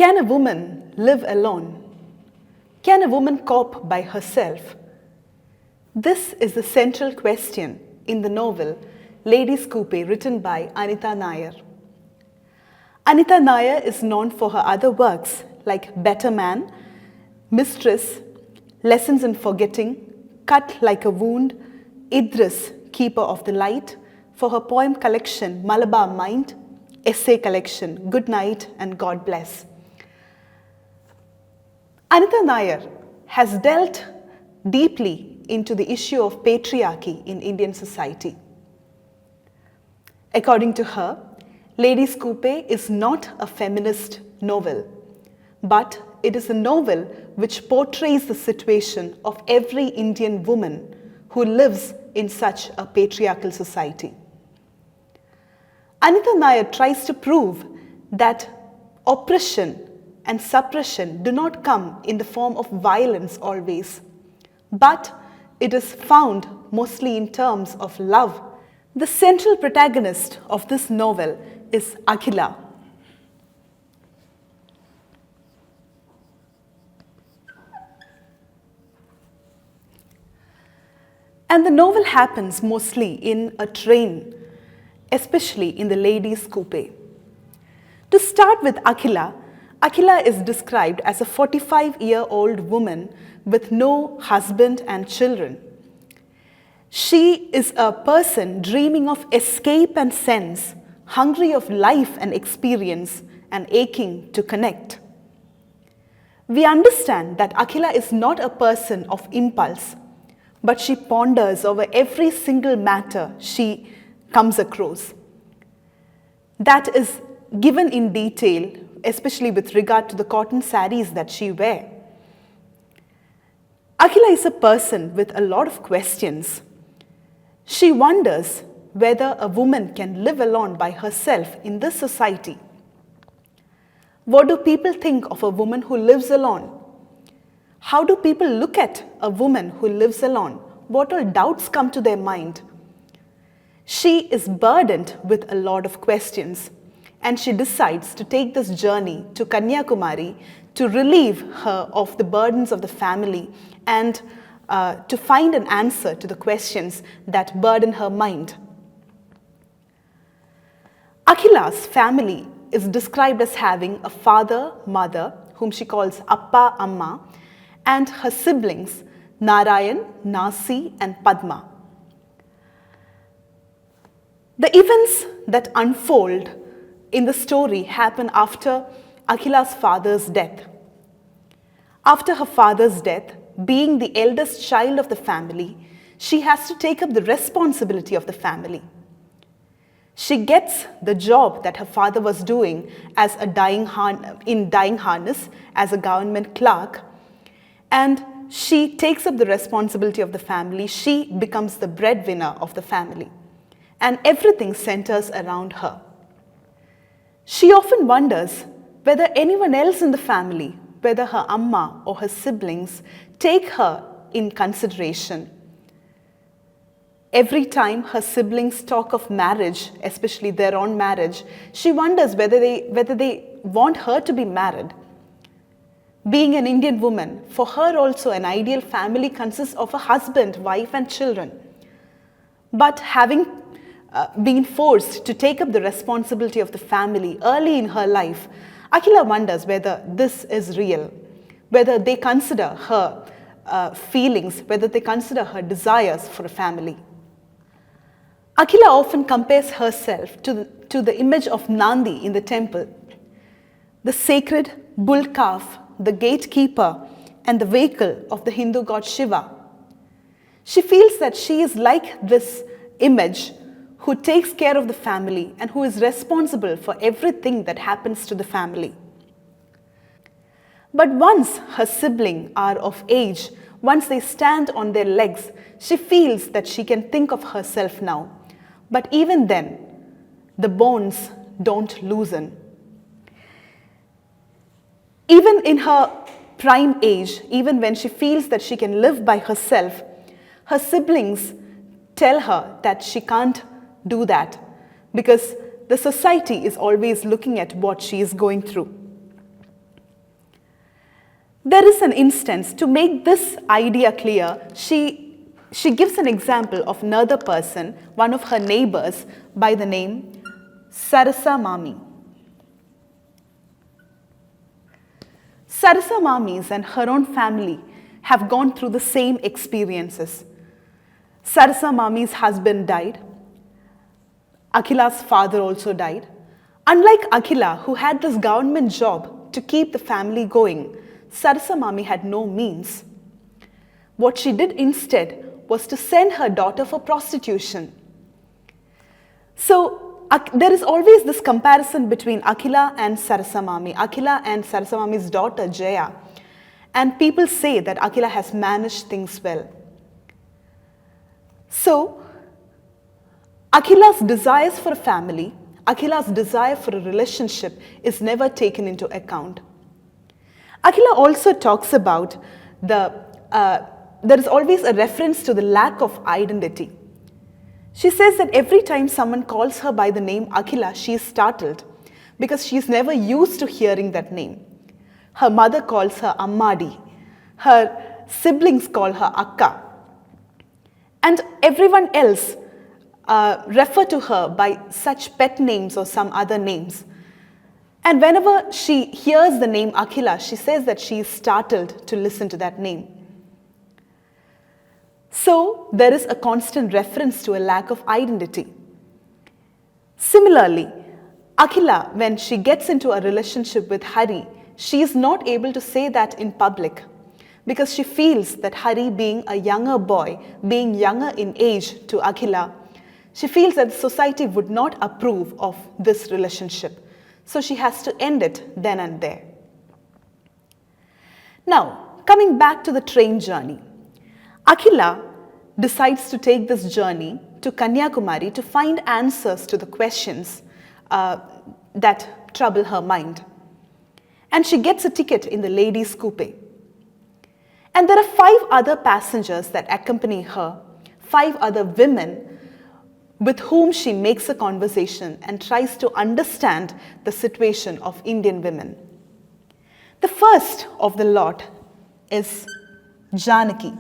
Can a woman live alone? Can a woman cope by herself? This is the central question in the novel Ladies' Coupe, written by Anita Nair. Anita Nair is known for her other works like Better Man, Mistress, Lessons in Forgetting, Cut Like a Wound, Idris, Keeper of the Light, for her poem collection Malabar Mind, essay collection Good Night and God Bless. Anita Nair has delved deeply into the issue of patriarchy in Indian society. According to her, Ladies' Coupe is not a feminist novel, but it is a novel which portrays the situation of every Indian woman who lives in such a patriarchal society. Anita Nair tries to prove that oppression and suppression do not come in the form of violence always, but it is found mostly in terms of love. The central protagonist of this novel is Akhila. And the novel happens mostly in a train, especially in the Ladies' Coupe. To start with Akhila, Akhila is described as a 45-year-old woman with no husband and children. She is a person dreaming of escape and sense, hungry of life and experience, and aching to connect. We understand that Akhila is not a person of impulse, but she ponders over every single matter she comes across. That is given in detail, especially with regard to the cotton sarees that she wears. Akhila is a person with a lot of questions. She wonders whether a woman can live alone by herself in this society. What do people think of a woman who lives alone? How do people look at a woman who lives alone? What all doubts come to their mind? She is burdened with a lot of questions, and she decides to take this journey to Kanyakumari to relieve her of the burdens of the family and to find an answer to the questions that burden her mind. Akhila's family is described as having a father, mother, whom she calls Appa, Amma, and her siblings, Narayan, Nasi, and Padma. The events that unfold in the story happen after Akhila's father's death. After her father's death, being the eldest child of the family, she has to take up the responsibility of the family. She gets the job that her father was doing as a dyeing harness as a government clerk, and she takes up the responsibility of the family. She becomes the breadwinner of the family, and everything centers around her. She often wonders whether anyone else in the family, whether her amma or her siblings, take her in consideration. Every time her siblings talk of marriage, especially their own marriage, she wonders whether they want her to be married. Being an Indian woman, for her also an ideal family consists of a husband, wife, and children. But having been forced to take up the responsibility of the family early in her life, Akhila wonders whether this is real, whether they consider her feelings, whether they consider her desires for a family. Akhila often compares herself to the image of Nandi in the temple, the sacred bull calf, the gatekeeper, and the vehicle of the Hindu god Shiva. She feels that she is like this image who takes care of the family and who is responsible for everything that happens to the family. But once her siblings are of age, once they stand on their legs, she feels that she can think of herself now. But even then, the bonds don't loosen. Even in her prime age, even when she feels that she can live by herself, her siblings tell her that she can't do that because the society is always looking at what she is going through. There is an instance, to make this idea clear, she gives an example of another person, one of her neighbors, by the name Sarasa Mami. Sarasa Mamis and her own family have gone through the same experiences. Sarasa Mami's husband died. Akhila's father also died. Unlike Akhila, who had this government job to keep the family going, Sarasa Mami had no means. What she did instead was to send her daughter for prostitution. So there is always this comparison between Akhila and Sarasa Mami, Akhila and Sarasa Mami's daughter Jaya. And people say that Akhila has managed things well. So Akhila's desires for a family, Akhila's desire for a relationship is never taken into account. Akhila also talks about there is always a reference to the lack of identity. She says that every time someone calls her by the name Akhila, she is startled because she is never used to hearing that name. Her mother calls her Ammadi. Her siblings call her Akka. And everyone else refer to her by such pet names or some other names. And whenever she hears the name Akhila, she says that she is startled to listen to that name. So there is a constant reference to a lack of identity. Similarly, Akhila, when she gets into a relationship with Hari, she is not able to say that in public because she feels that Hari, being a younger boy, being younger in age to Akhila, she feels that society would not approve of this relationship. So she has to end it then and there. Now, coming back to the train journey, Akhila decides to take this journey to Kanyakumari to find answers to the questions that trouble her mind. And she gets a ticket in the ladies' coupe. And there are 5 other passengers that accompany her, 5 other women with whom she makes a conversation and tries to understand the situation of Indian women. The first of the lot is Janaki.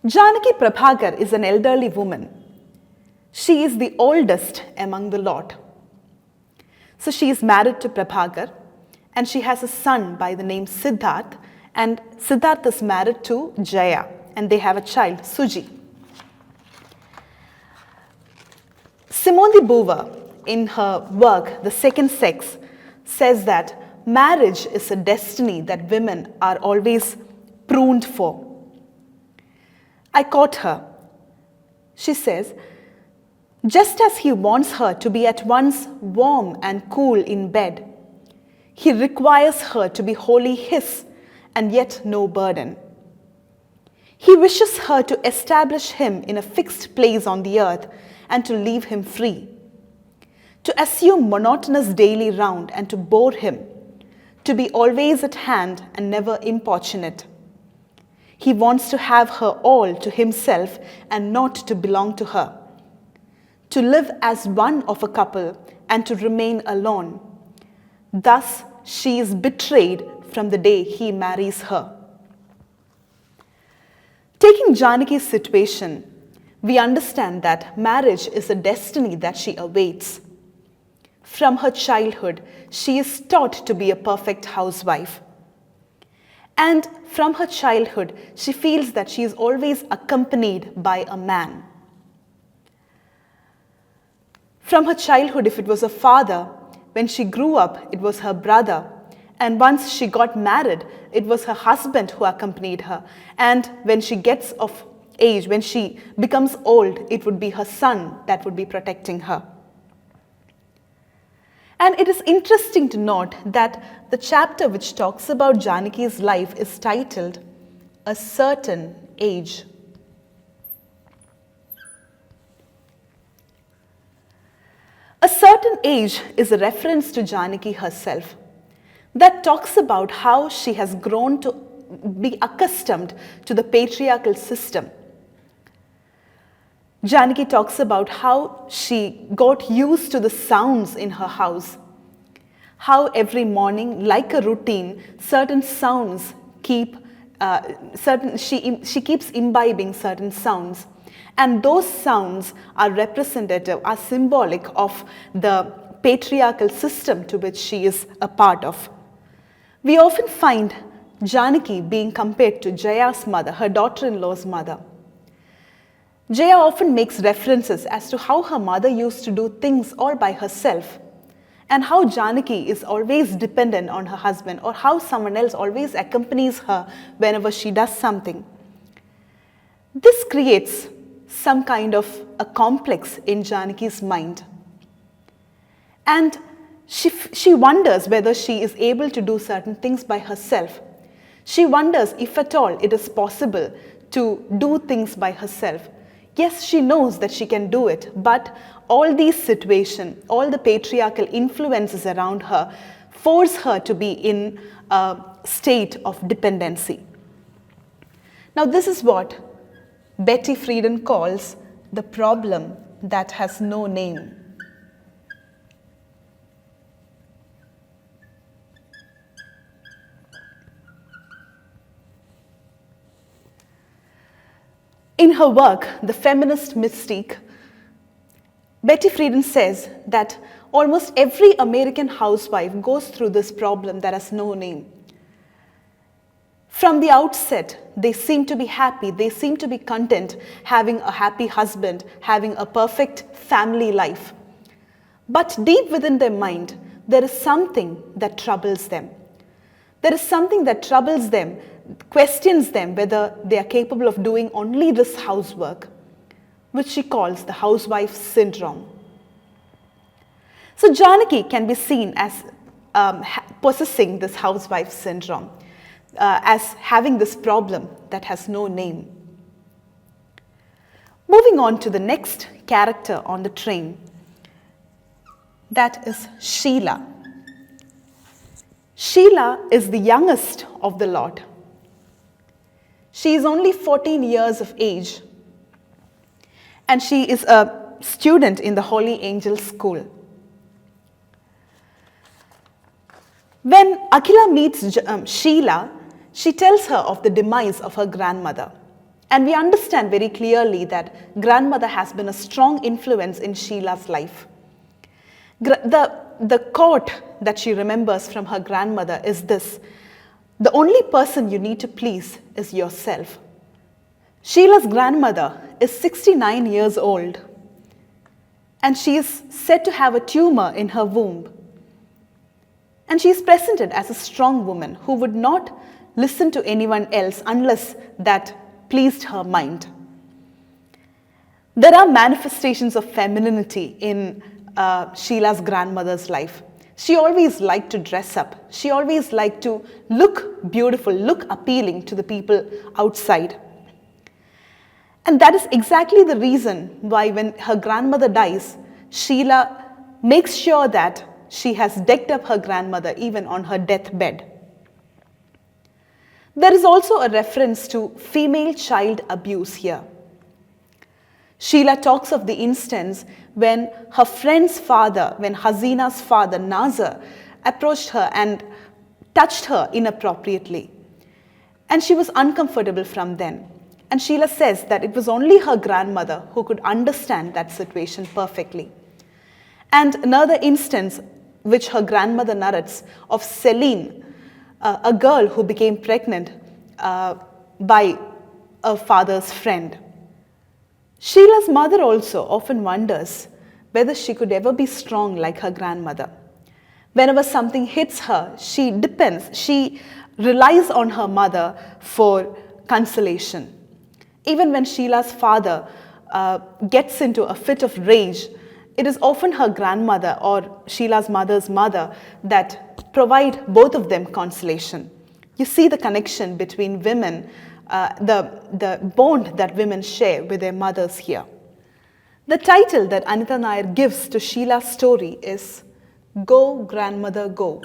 Janaki Prabhakar is an elderly woman. She is the oldest among the lot. So she is married to Prabhakar and she has a son by the name Siddharth, and Siddharth is married to Jaya and they have a child, Suji. Simone de Beauvoir, in her work, The Second Sex, says that marriage is a destiny that women are always pruned for. I quote her. She says, just as he wants her to be at once warm and cool in bed, he requires her to be wholly his and yet no burden. He wishes her to establish him in a fixed place on the earth and to leave him free, to assume monotonous daily round and to bore him, to be always at hand and never importunate. He wants to have her all to himself and not to belong to her, to live as one of a couple and to remain alone. Thus, she is betrayed from the day he marries her. Taking Janaki's situation, we understand that marriage is a destiny that she awaits. From her childhood, she is taught to be a perfect housewife. And from her childhood, she feels that she is always accompanied by a man. From her childhood, if it was a father, when she grew up, it was her brother. And once she got married, it was her husband who accompanied her. And when she gets of age, when she becomes old, it would be her son that would be protecting her. And it is interesting to note that the chapter which talks about Janaki's life is titled, A Certain Age. A certain age is a reference to Janaki herself that talks about how she has grown to be accustomed to the patriarchal system. Janaki talks about how she got used to the sounds in her house, How every morning, like a routine, certain sounds keep she keeps imbibing certain sounds, and those sounds are representative, are symbolic of the patriarchal system to which she is a part of. We often find Janaki being compared to Jaya's mother, her daughter-in-law's mother. Jaya often makes references as to how her mother used to do things all by herself, and how Janaki is always dependent on her husband, or how someone else always accompanies her whenever she does something. This creates some kind of a complex in Janaki's mind. And she wonders whether she is able to do certain things by herself. She wonders if at all it is possible to do things by herself. Yes, she knows that she can do it, but all these situations, all the patriarchal influences around her force her to be in a state of dependency. Now, this is what Betty Friedan calls the problem that has no name. In her work, The Feminist Mystique, Betty Friedan says that almost every American housewife goes through this problem that has no name. From the outset, they seem to be happy, they seem to be content, having a happy husband, having a perfect family life. But deep within their mind, there is something that troubles them. There is something that troubles them, questions them whether they are capable of doing only this housework, which she calls the housewife syndrome. So Janaki can be seen as possessing this housewife syndrome, as having this problem that has no name. Moving on to the next character on the train, that is Sheila. Sheila is the youngest of the lot. She is only 14 years of age, and she is a student in the Holy Angel School. When Akhila meets Sheila, she tells her of the demise of her grandmother. And we understand very clearly that grandmother has been a strong influence in Sheila's life. The quote that she remembers from her grandmother is this: "The only person you need to please is yourself." Sheila's grandmother is 69 years old, and she is said to have a tumor in her womb. And she is presented as a strong woman who would not listen to anyone else unless that pleased her mind. There are manifestations of femininity in Sheila's grandmother's life. She always liked to dress up. She always liked to look beautiful, look appealing to the people outside. And that is exactly the reason why when her grandmother dies, Sheila makes sure that she has decked up her grandmother even on her deathbed. There is also a reference to female child abuse here. Sheila talks of the instance when her friend's father, when Hasina's father, Nazar, approached her and touched her inappropriately. And she was uncomfortable from then. And Sheila says that it was only her grandmother who could understand that situation perfectly. And another instance which her grandmother narrates of Celine, a girl who became pregnant by a father's friend. Sheila's mother also often wonders whether she could ever be strong like her grandmother. Whenever something hits her, she relies on her mother for consolation. Even when Sheila's father gets into a fit of rage, it is often her grandmother or Sheila's mother's mother that provide both of them consolation. You see the connection between women, the bond that women share with their mothers here. The title that Anita Nair gives to Sheila's story is "Go, Grandmother, Go."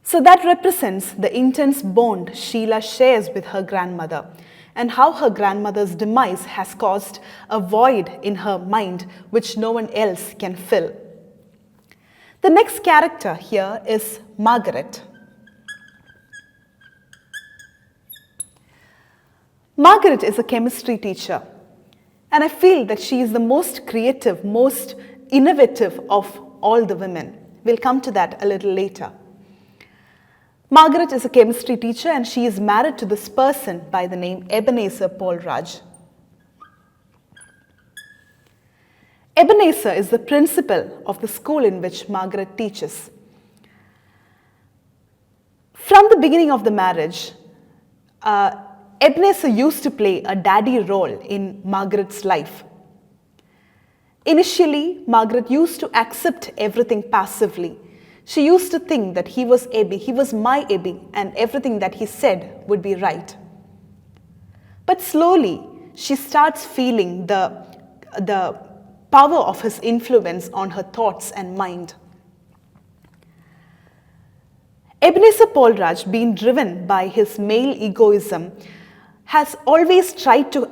So that represents the intense bond Sheila shares with her grandmother. and how her grandmother's demise has caused a void in her mind which no one else can fill. The next character here is Margaret. Margaret is a chemistry teacher, and I feel that she is the most creative, most innovative of all the women. We'll come to that a little later. Margaret is a chemistry teacher, and she is married to this person by the name Ebenezer Polraj. Ebenezer is the principal of the school in which Margaret teaches. From the beginning of the marriage, Ebenezer used to play a daddy role in Margaret's life. Initially, Margaret used to accept everything passively. She used to think that he was my Ebby, and everything that he said would be right. But slowly, she starts feeling the power of his influence on her thoughts and mind. Ebenezer Polraj, being driven by his male egoism, has always tried to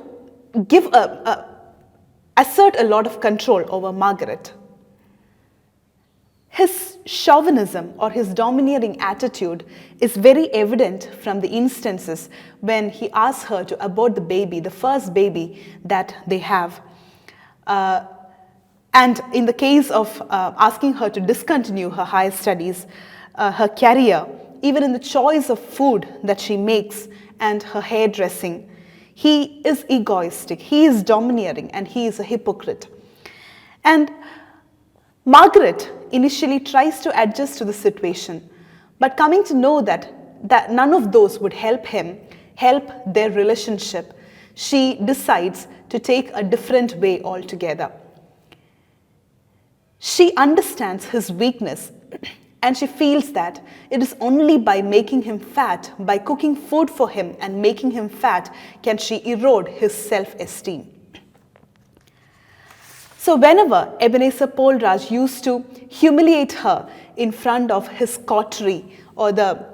assert a lot of control over Margaret. His chauvinism or his domineering attitude is very evident from the instances when he asks her to abort the baby, the first baby that they have. And in the case of asking her to discontinue her higher studies, her career, even in the choice of food that she makes and her hairdressing, he is egoistic, he is domineering, and he is a hypocrite. And Margaret initially tries to adjust to the situation, but coming to know that none of those would help their relationship, she decides to take a different way altogether. She understands his weakness, and she feels that it is only by making him fat, by cooking food for him and making him fat, can she erode his self-esteem. So whenever Ebenezer Polraj used to humiliate her in front of his coterie or the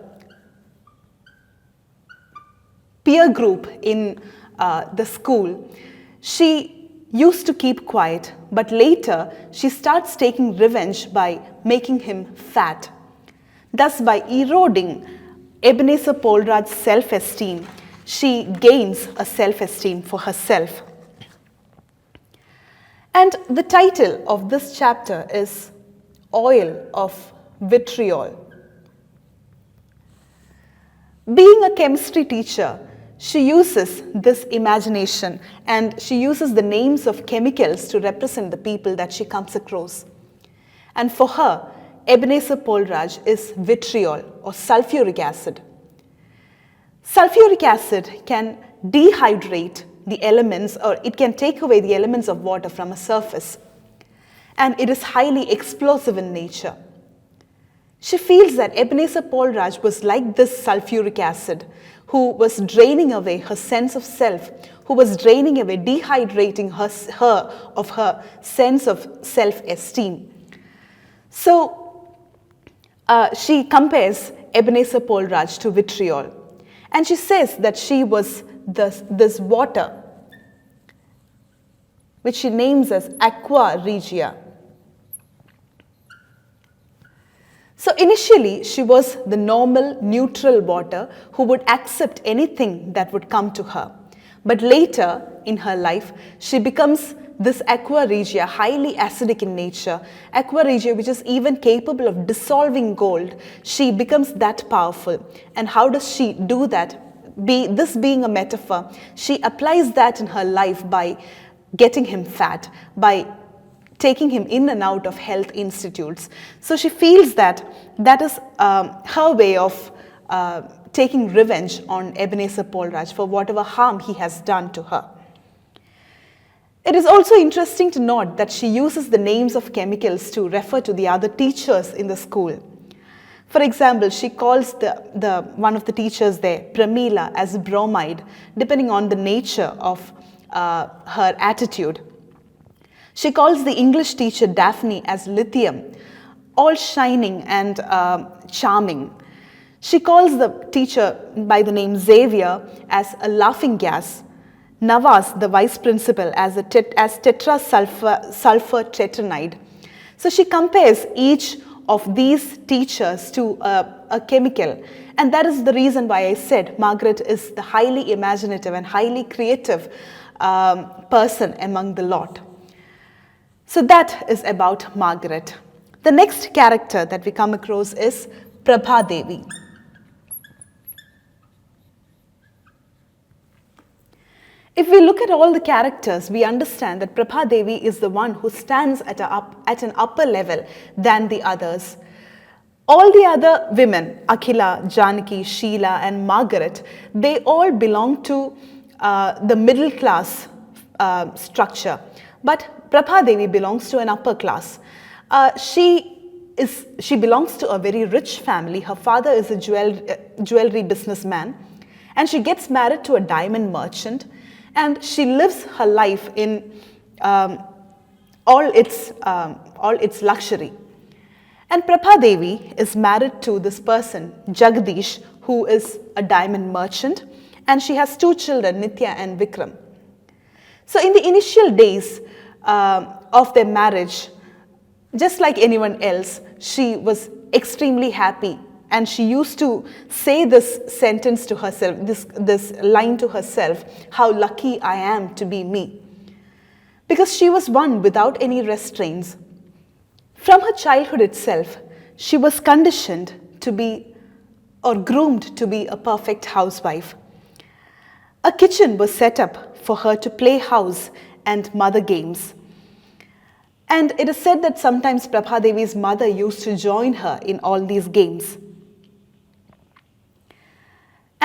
peer group in the school, she used to keep quiet, but later she starts taking revenge by making him fat. Thus, by eroding Ebenezer Polraj's self-esteem, she gains a self-esteem for herself. And the title of this chapter is Oil of Vitriol. Being a chemistry teacher, she uses this imagination and she uses the names of chemicals to represent the people that she comes across. And for her, Ebenezer Polraj is vitriol or sulfuric acid. Sulfuric acid can dehydrate the elements, or it can take away the elements of water from a surface. And it is highly explosive in nature. She feels that Ebenezer Polraj was like this sulfuric acid, who was draining away her sense of self, who was draining away, dehydrating her of her sense of self-esteem. So she compares Ebenezer Polraj to vitriol, and she says that she was this water, which she names as aqua regia. So initially, she was the normal, neutral water who would accept anything that would come to her. But later in her life, she becomes this aqua regia, highly acidic in nature, aqua regia which is even capable of dissolving gold. She becomes that powerful. And how does she do that? This being a metaphor, she applies that in her life by getting him fat, by taking him in and out of health institutes. So she feels that is her way of taking revenge on Ebenezer Polraj for whatever harm he has done to her. It is also interesting to note that she uses the names of chemicals to refer to the other teachers in the school. For example, she calls one of the teachers there, Pramila, as bromide, depending on the nature of her attitude. She calls the English teacher Daphne as lithium, all shining and charming. She calls the teacher by the name Xavier as a laughing gas, Navas, the vice principal, as tetrasulfur tetranide. So she compares each of these teachers to a chemical. And that is the reason why I said Margaret is the highly imaginative and highly creative person among the lot. So that is about Margaret. The next character that we come across is Prabha Devi. If we look at all the characters, we understand that Prabha Devi is the one who stands at an upper level than the others. All the other women, Akhila, Janaki, Sheila and Margaret, they all belong to the middle class structure. But Prabha Devi belongs to an upper class. She belongs to a very rich family. Her father is a jewelry businessman, and she gets married to a diamond merchant. And she lives her life in all its luxury. And Prabha Devi is married to this person, Jagdish, who is a diamond merchant, and she has 2 children, Nitya and Vikram. So in the initial days of their marriage, just like anyone else, she was extremely happy. And she used to say this sentence to herself, this line to herself, how lucky I am to be me. Because she was one without any restraints. From her childhood itself, she was conditioned to be, or groomed to be, a perfect housewife. A kitchen was set up for her to play house and mother games. And it is said that sometimes Prabha Devi's mother used to join her in all these games.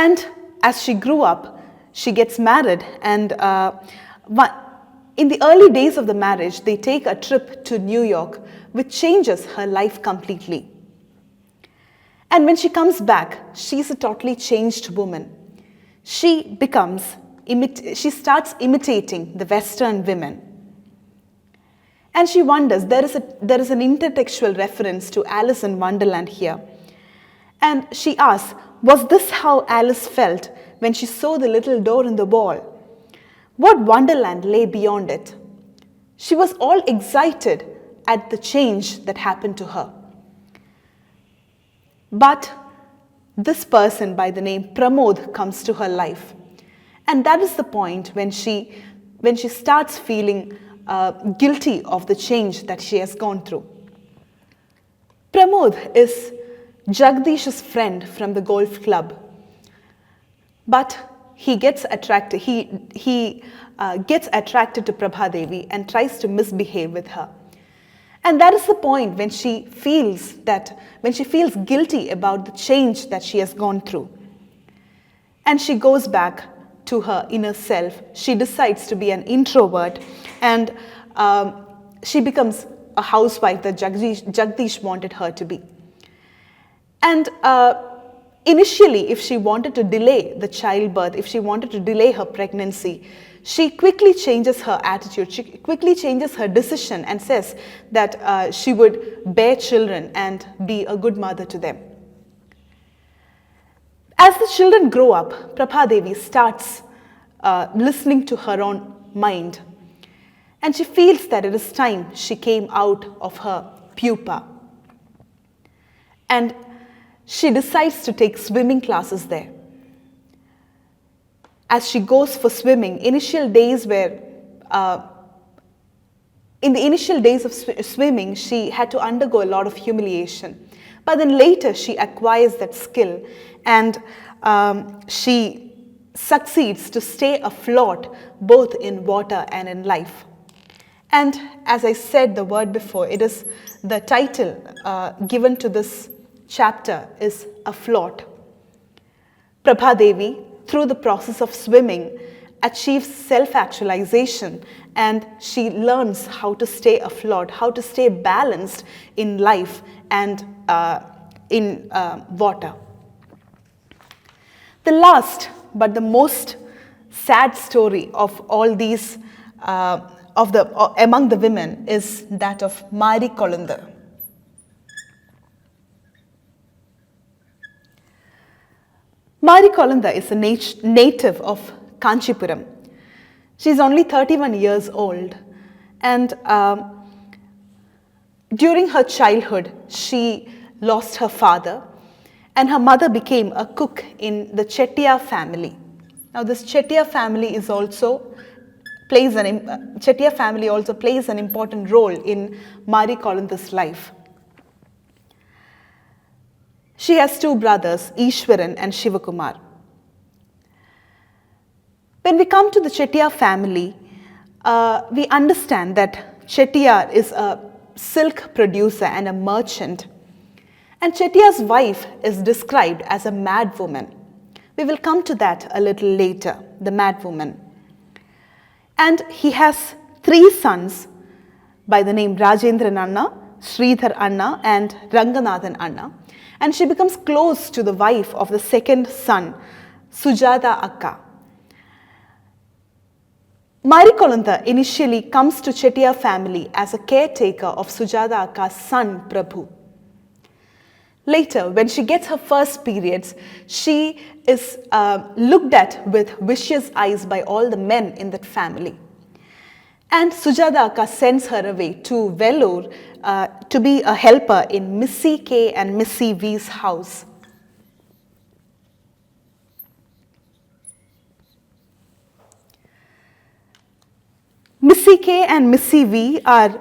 And as she grew up, she gets married, and in the early days of the marriage, they take a trip to New York, which changes her life completely. And when she comes back, she's a totally changed woman. She starts imitating the Western women. And she wonders, there is an intertextual reference to Alice in Wonderland here. And she asks, was this how Alice felt when she saw the little door in the wall? What wonderland lay beyond it? She was all excited at the change that happened to her. But this person by the name Pramod comes to her life. And that is the point when she starts feeling guilty of the change that she has gone through. Pramod is Jagdish's friend from the golf club, but he gets attracted. He gets attracted to Prabha Devi and tries to misbehave with her, and that is the point when she feels guilty about the change that she has gone through, and she goes back to her inner self. She decides to be an introvert, and she becomes a housewife that Jagdish wanted her to be. And initially, if she wanted to delay the childbirth, if she wanted to delay her pregnancy, she quickly changes her attitude. She quickly changes her decision and says that she would bear children and be a good mother to them. As the children grow up, Prabha Devi starts listening to her own mind. And she feels that it is time she came out of her pupa. And she decides to take swimming classes there. As she goes for swimming, in the initial days of swimming, she had to undergo a lot of humiliation. But then later, she acquires that skill, and she succeeds to stay afloat both in water and in life. And as I said the word before, it is the title given to this chapter is Afloat. Prabha Devi, through the process of swimming, achieves self-actualization, and she learns how to stay afloat, how to stay balanced in life and in water. The last but the most sad story of all these among the women is that of Mari Kolunda. Mari Kolunda is a native of Kanchipuram. She's only 31 years old, and during her childhood, she lost her father, and her mother became a cook in the Chettiar family. Now, this Chettiar family Chettiar family also plays an important role in Mari Kolantha's life. She has two brothers, Ishwaran and Shivakumar. When we come to the Chettiar family, we understand that Chettiar is a silk producer and a merchant. And Chettiar's wife is described as a mad woman. We will come to that a little later, the mad woman. And he has three sons by the name Rajendran Anna, Sridhar Anna, and Ranganathan Anna. And she becomes close to the wife of the second son, Sujata Akka. Mari Kolantha initially comes to Chettiar family as a caretaker of Sujata Akka's son, Prabhu. Later, when she gets her first periods, she is looked at with vicious eyes by all the men in that family. And Sujata Akka sends her away to Vellore to be a helper in Missy K and Missy V's house. Missy K and Missy V are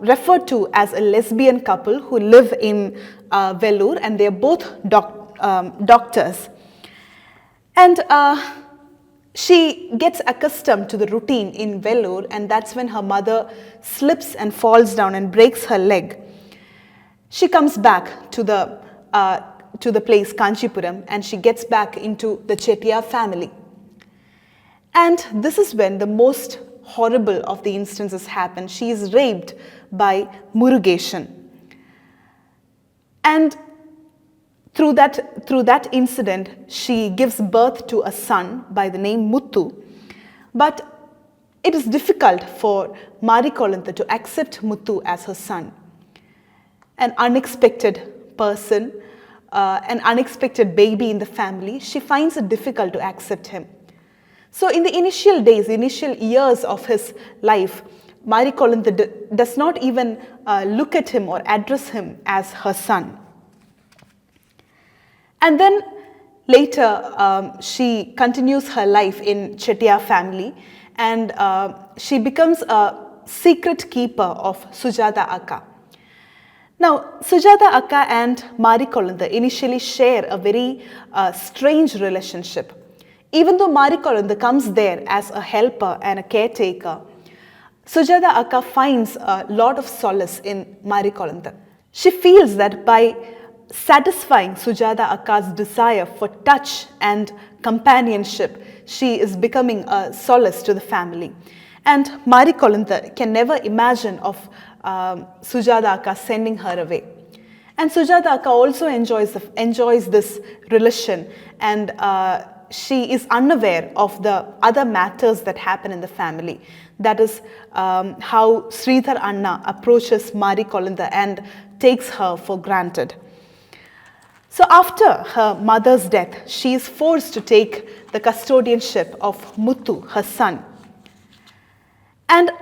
referred to as a lesbian couple who live in Vellore, and they are both doctors. And she gets accustomed to the routine in Vellore, and that's when her mother slips and falls down and breaks her leg. She comes back to the place Kanchipuram, and she gets back into the Chettiar family. And this is when the most horrible of the instances happen. She is raped by Murugeshan. And through that incident, she gives birth to a son by the name Muthu. But it is difficult for Mari Kolantha to accept Muthu as her son. An unexpected person, an unexpected baby in the family, she finds it difficult to accept him. So in the initial days, initial years of his life, Mari Kolantha does not even look at him or address him as her son. And then later, she continues her life in Chettiar family, and she becomes a secret keeper of Sujata Akka. Now, Sujata Akka and Mari Kolantha initially share a very strange relationship. Even though Mari Kolantha comes there as a helper and a caretaker, Sujata Akka finds a lot of solace in Mari Kolantha. She feels that by satisfying Sujata Akka's desire for touch and companionship, she is becoming a solace to the family. And Mari Kolantha can never imagine of Sujata Akka sending her away. And Sujata Akka also enjoys this relation, and she is unaware of the other matters that happen in the family. That is how Sridhar Anna approaches Mari Kolantha and takes her for granted. So after her mother's death, she is forced to take the custodianship of Muthu, her son. And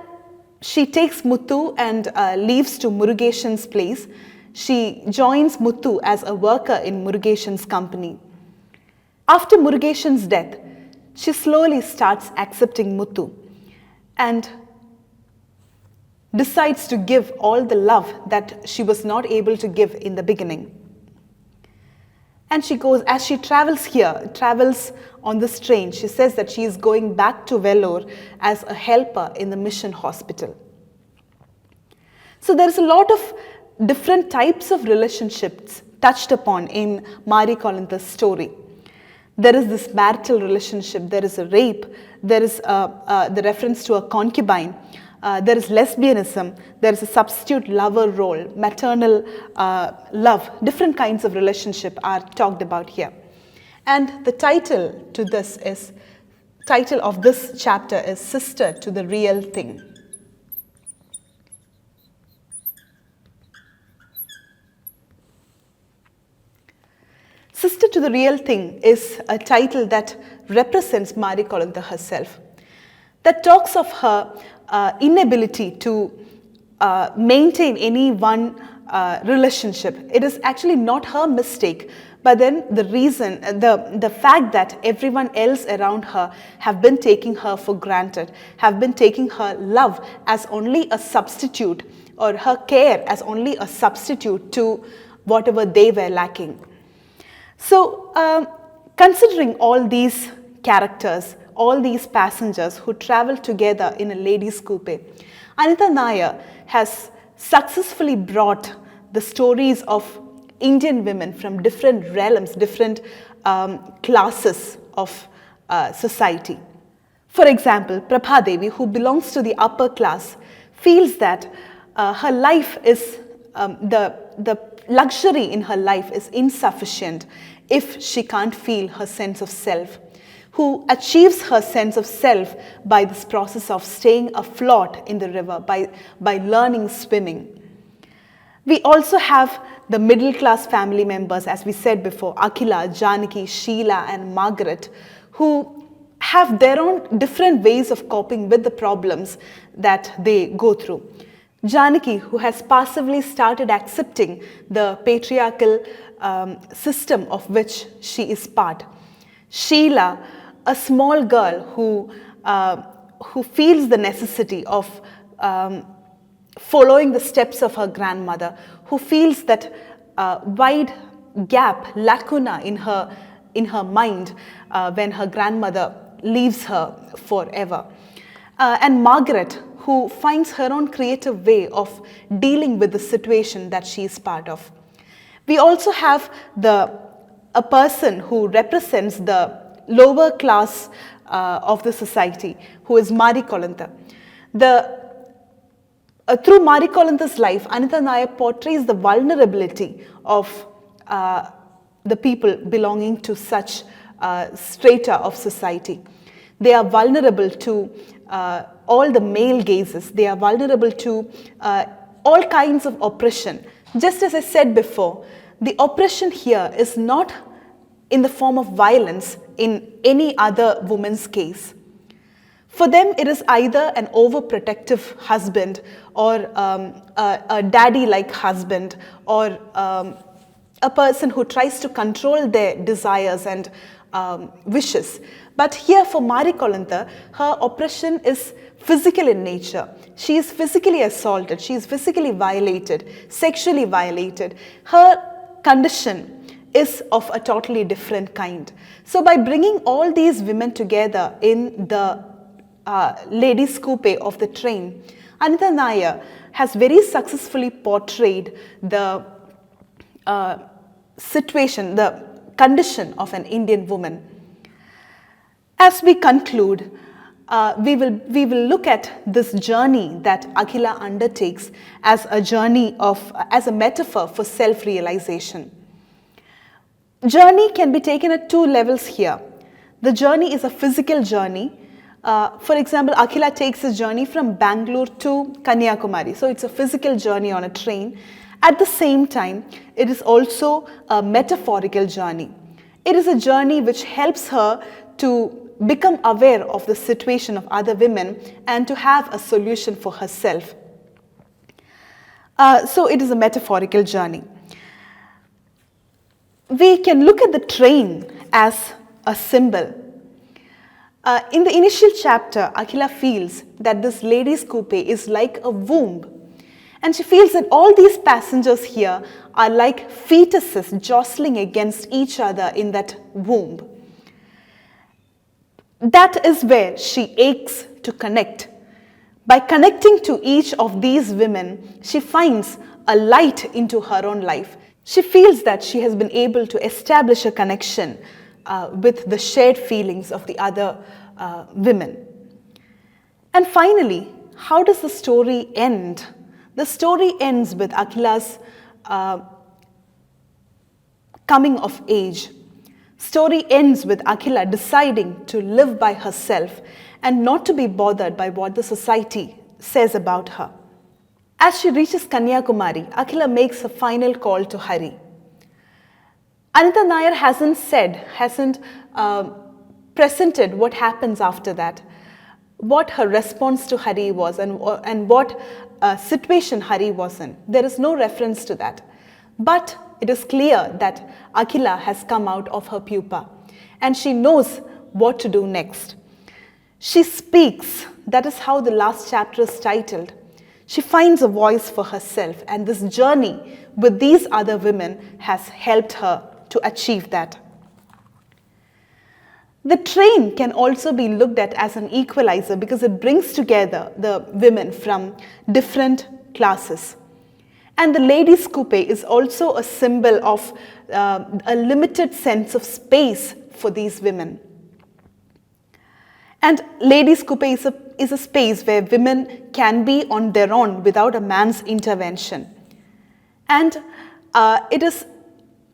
she takes Muthu and leaves to Murugeshan's place. She joins Muthu as a worker in Murugeshan's company. After Murugeshan's death, she slowly starts accepting Muthu and decides to give all the love that she was not able to give in the beginning. And she goes, as she travels on this train, she says that she is going back to Vellore as a helper in the mission hospital. So there is a lot of different types of relationships touched upon in Mari Kolantha's story. There is this marital relationship, there is a rape, there is the reference to a concubine, there is lesbianism, there is a substitute lover role, maternal love. Different kinds of relationship are talked about here. And the title of this chapter is Sister to the Real Thing. Sister to the Real Thing is a title that represents Marie Kolantha herself. That talks of her inability to maintain any one relationship. It is actually not her mistake, but then the reason, the fact that everyone else around her have been taking her for granted, have been taking her love as only a substitute, or her care as only a substitute to whatever they were lacking. So considering all these characters, all these passengers who travel together in a ladies' coupe, Anita Nair has successfully brought the stories of Indian women from different realms, different classes of society. For example, Prabha Devi, who belongs to the upper class, feels that her life is, the luxury in her life is insufficient if she can't feel her sense of self, who achieves her sense of self by this process of staying afloat in the river, by learning swimming. We also have the middle class family members, as we said before, Akhila, Janaki, Sheila and Margaret, who have their own different ways of coping with the problems that they go through. Janaki, who has passively started accepting the patriarchal system of which she is part. Sheila, a small girl who feels the necessity of following the steps of her grandmother, who feels that wide gap, lacuna in her mind when her grandmother leaves her forever. And Margaret, who finds her own creative way of dealing with the situation that she is part of. We also have a person who represents the lower class of the society, who is Marie Kolantha. Through Marie Kolantha's life, Anita Nair portrays the vulnerability of the people belonging to such strata of society. They are vulnerable to all the male gazes. They are vulnerable to all kinds of oppression. Just as I said before, the oppression here is not in the form of violence in any other woman's case. For them, it is either an overprotective husband or a daddy-like husband, or a person who tries to control their desires and wishes. But here for Marie Kolantha, her oppression is physical in nature. She is physically assaulted, she is physically violated, sexually violated. Her condition is of a totally different kind. So by bringing all these women together in the ladies' coupe of the train, Anita Nair has very successfully portrayed the situation, the condition of an Indian woman. As we conclude, we will look at this journey that Akhila undertakes as a journey as a metaphor for self-realization. Journey can be taken at two levels here. The journey is a physical journey. For example, Akhila takes a journey from Bangalore to Kanyakumari. So it's a physical journey on a train. At the same time, it is also a metaphorical journey. It is a journey which helps her to become aware of the situation of other women and to have a solution for herself. So it is a metaphorical journey. We can look at the train as a symbol. In the initial chapter, Akhila feels that this ladies' coupe is like a womb. And she feels that all these passengers here are like fetuses jostling against each other in that womb. That is where she aches to connect. By connecting to each of these women, she finds a light into her own life. She feels that she has been able to establish a connection with the shared feelings of the other women. And finally, how does the story end? The story ends with Akhila's coming of age. Story ends with Akhila deciding to live by herself and not to be bothered by what the society says about her. As she reaches Kanyakumari, Akhila makes a final call to Hari. Anita Nair hasn't presented what happens after that, what her response to Hari was, and what situation Hari was in. There is no reference to that. But it is clear that Akhila has come out of her pupa and she knows what to do next. She speaks. That is how the last chapter is titled. She finds a voice for herself, and this journey with these other women has helped her to achieve that. The train can also be looked at as an equalizer because it brings together the women from different classes. And the ladies' coupe is also a symbol of a limited sense of space for these women. And ladies' coupe is a space where women can be on their own without a man's intervention. And it is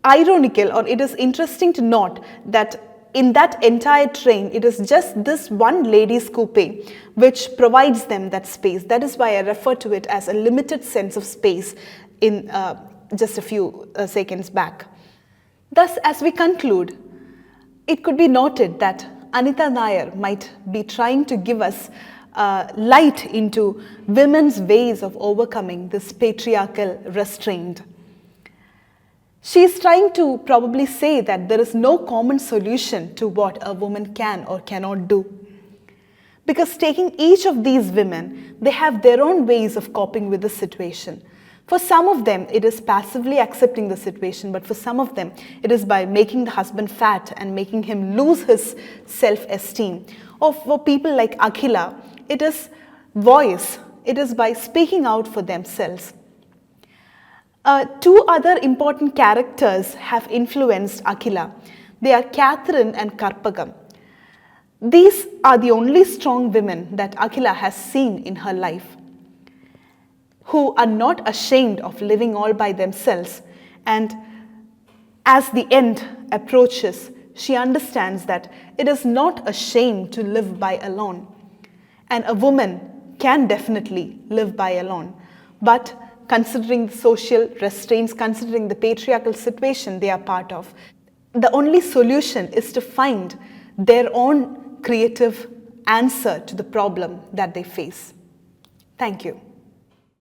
ironical, or it is interesting to note that in that entire train, it is just this one ladies' coupe which provides them that space. That is why I refer to it as a limited sense of space in just a few seconds back. Thus, as we conclude, it could be noted that Anita Nair might be trying to give us light into women's ways of overcoming this patriarchal restraint. She is trying to probably say that there is no common solution to what a woman can or cannot do. Because taking each of these women, they have their own ways of coping with the situation. For some of them, it is passively accepting the situation, but for some of them, it is by making the husband fat and making him lose his self-esteem. Or for people like Akhila, it is voice. It is by speaking out for themselves. Two other important characters have influenced Akhila. They are Catherine and Karpagam. These are the only strong women that Akhila has seen in her life, who are not ashamed of living all by themselves. And as the end approaches, she understands that it is not a shame to live by alone. And a woman can definitely live by alone. But considering the social restraints, considering the patriarchal situation they are part of, the only solution is to find their own creative answer to the problem that they face. Thank you.